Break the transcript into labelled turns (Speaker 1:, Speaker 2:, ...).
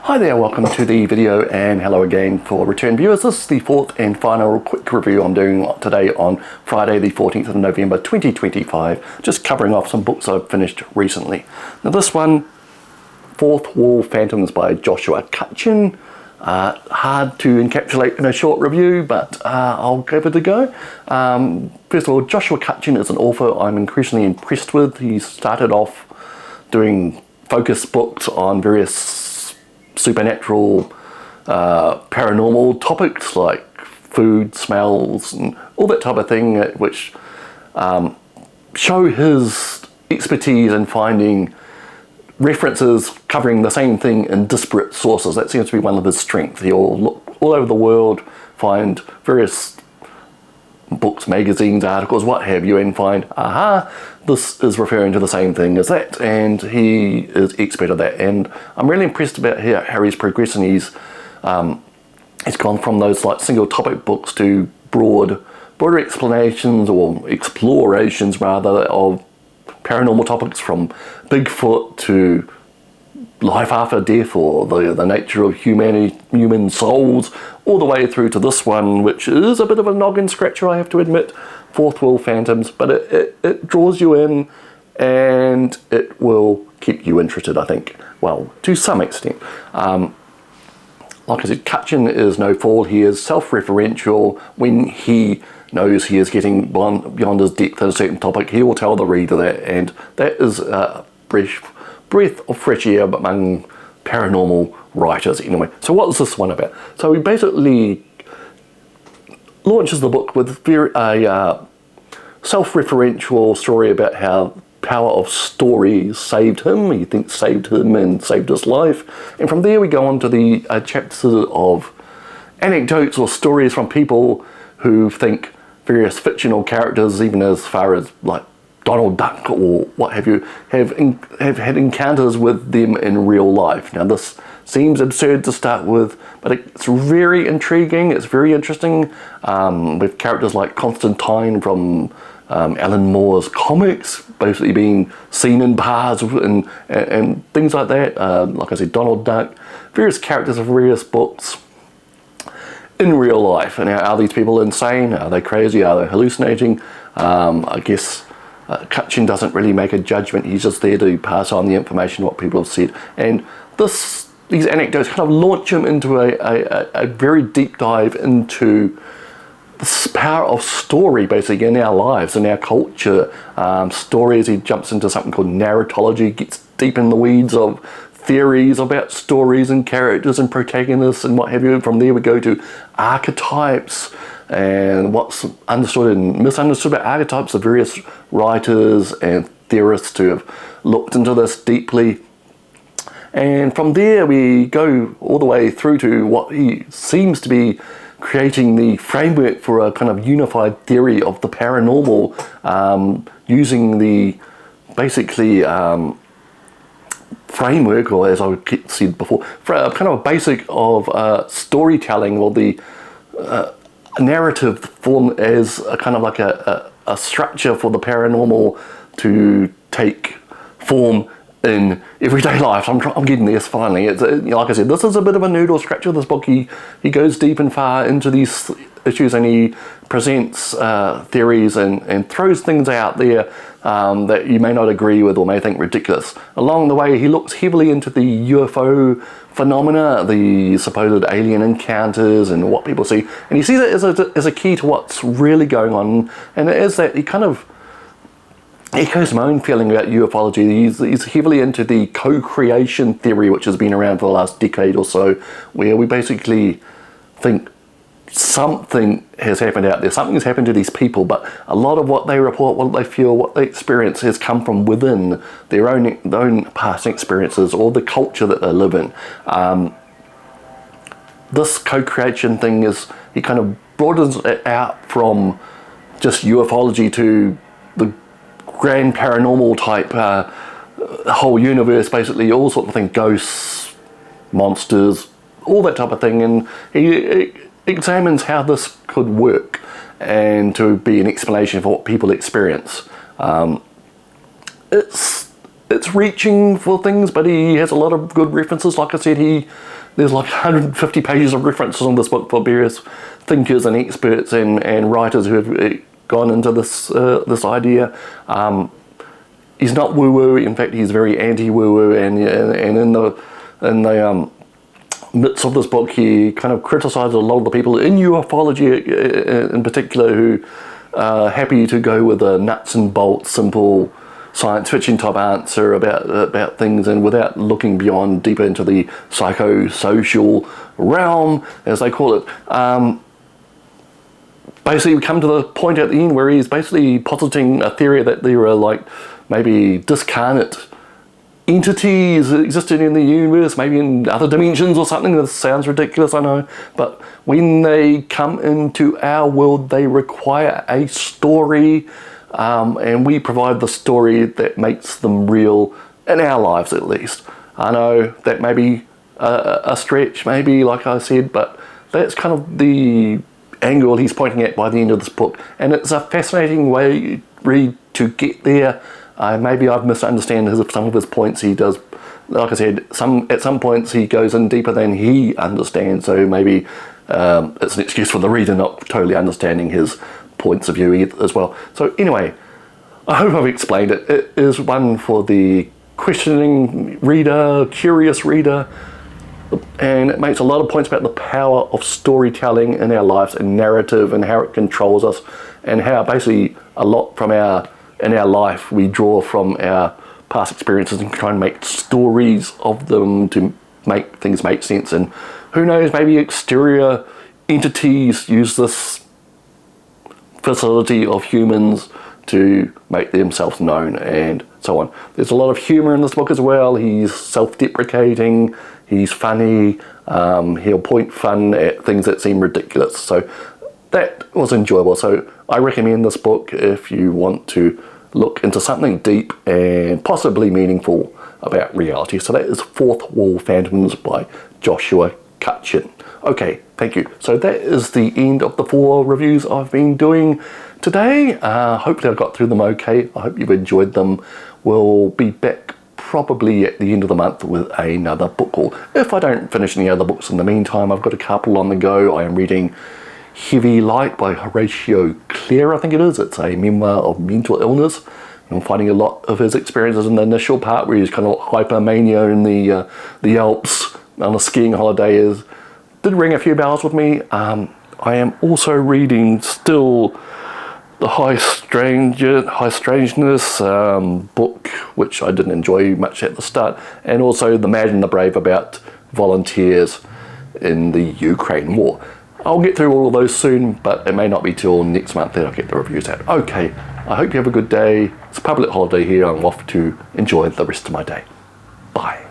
Speaker 1: Hi there, welcome to the video and hello again for return viewers. This is the fourth and final quick review I'm doing today on Friday the 14th of November 2025, just covering off some books I've finished recently. Now this one, Fourth Wall Phantoms by Joshua Cutchin. Hard to encapsulate in a short review, but I'll give it a go. First of all, Joshua Cutchin is an author I'm increasingly impressed with. He started off doing focus books on various supernatural, paranormal topics like food, smells, and all that type of thing, which show his expertise in finding references covering the same thing in disparate sources. That seems to be one of his strengths. He'll look all over the world, find various books, magazines, articles, what have you, and find, aha, this is referring to the same thing as that, and he is expert at that. And I'm really impressed about how he's progressing. He's gone from those like single topic books to broader explanations or explorations rather of paranormal topics, from Bigfoot to life after death or the nature of human souls, all the way through to this one, which is a bit of a noggin scratcher, I have to admit, Fourth Wall Phantoms, but it draws you in and it will keep you interested, I think, well, to some extent. Like I said, Cutchin is no fool. He is self-referential. When he knows he is getting beyond his depth at a certain topic, he will tell the reader that, and that is a breath of fresh air among paranormal writers anyway. So what is this one about? So he basically launches the book with a self-referential story about how the power of story saved him. He thinks saved him and saved his life. And from there we go on to the chapters of anecdotes or stories from people who think various fictional characters, even as far as like Donald Duck or what have you, have had encounters with them in real life. Now this seems absurd to start with, but it's very intriguing, it's very interesting, with characters like Constantine from Alan Moore's comics basically being seen in bars and things like that. Like I said, Donald Duck, various characters of various books in real life. And are these people insane? Are they crazy? Are they hallucinating? I guess Cutchin doesn't really make a judgment. He's just there to pass on the information, what people have said. And these anecdotes kind of launch him into a very deep dive into the power of story, basically, in our lives, in our culture. Stories, he jumps into something called narratology, gets deep in the weeds of theories about stories and characters and protagonists and what have you. From there we go to archetypes and what's understood and misunderstood about archetypes of various writers and theorists who have looked into this deeply. And from there we go all the way through to what he seems to be creating the framework for a kind of unified theory of the paranormal, using the basically framework, or as I said before, for a kind of a basic of storytelling, or the narrative form as a kind of like a structure for the paranormal to take form in everyday life. I'm getting this finally. It's like I said, this is a bit of a noodle scratcher. This book, he goes deep and far into these issues, and he presents theories and throws things out there that you may not agree with or may think ridiculous. Along the way, he looks heavily into the UFO phenomena, the supposed alien encounters and what people see, and he sees it as a key to what's really going on. And it is that he kind of echoes my own feeling about ufology. He's heavily into the co-creation theory, which has been around for the last decade or so, where we basically think something has happened out there, something has happened to these people, but a lot of what they report, what they feel, what they experience has come from within their own past experiences or the culture that they live in. This co-creation thing he kind of broadens it out from just ufology to the grand paranormal type, whole universe, basically, all sorts of things, ghosts, monsters, all that type of thing, and he examines how this could work and to be an explanation for what people experience. It's it's reaching for things, but he has a lot of good references. Like I said, there's like 150 pages of references in this book for various thinkers and experts and writers who have gone into this idea. He's not woo-woo. In fact, he's very anti-woo-woo, and in the midst of this book, he kind of criticizes a lot of the people in ufology in particular who are happy to go with a nuts and bolts, simple science fiction type answer about things, and without looking beyond deeper into the psychosocial realm, as they call it. Basically, we come to the point at the end where he's basically positing a theory that there are like maybe discarnate entities existing in the universe, maybe in other dimensions or something. This sounds ridiculous, I know, but when they come into our world, they require a story, and we provide the story that makes them real in our lives, at least. I know that may be a stretch, maybe, like I said, but that's kind of the angle he's pointing at by the end of this book, and it's a fascinating way read to get there. Maybe I've misunderstood some of his points. He does, like I said, at some points he goes in deeper than he understands, so maybe it's an excuse for the reader not totally understanding his points of view as well. So anyway, I hope I've explained it. It is one for the questioning reader, curious reader, and it makes a lot of points about the power of storytelling in our lives and narrative and how it controls us, and how basically a lot in our life we draw from our past experiences and try and make stories of them to make things make sense. And who knows, maybe exterior entities use this facility of humans to make themselves known and so on. There's a lot of humor in this book as well. He's self-deprecating, he's funny, he'll point fun at things that seem ridiculous. So that was enjoyable. So I recommend this book if you want to look into something deep and possibly meaningful about reality. So that is Fourth Wall Phantoms by Joshua Cutchin. Okay, thank you. So that is the end of the 4 reviews I've been doing today. Hopefully I got through them okay. I hope you've enjoyed them. We'll be back probably at the end of the month with another book haul. If I don't finish any other books in the meantime, I've got a couple on the go. I am reading Heavy Light by Horatio Clare, I think it is. It's a memoir of mental illness. I'm finding a lot of his experiences in the initial part where he's kind of hypermania in the Alps on a skiing holiday did ring a few bells with me. I am also reading still the High Strangeness book, which I didn't enjoy much at the start, and also The Mad and the Brave about volunteers in the Ukraine war. I'll get through all of those soon, but it may not be till next month that I'll get the reviews out. Okay, I hope you have a good day. It's a public holiday here. I'm off to enjoy the rest of my day. Bye.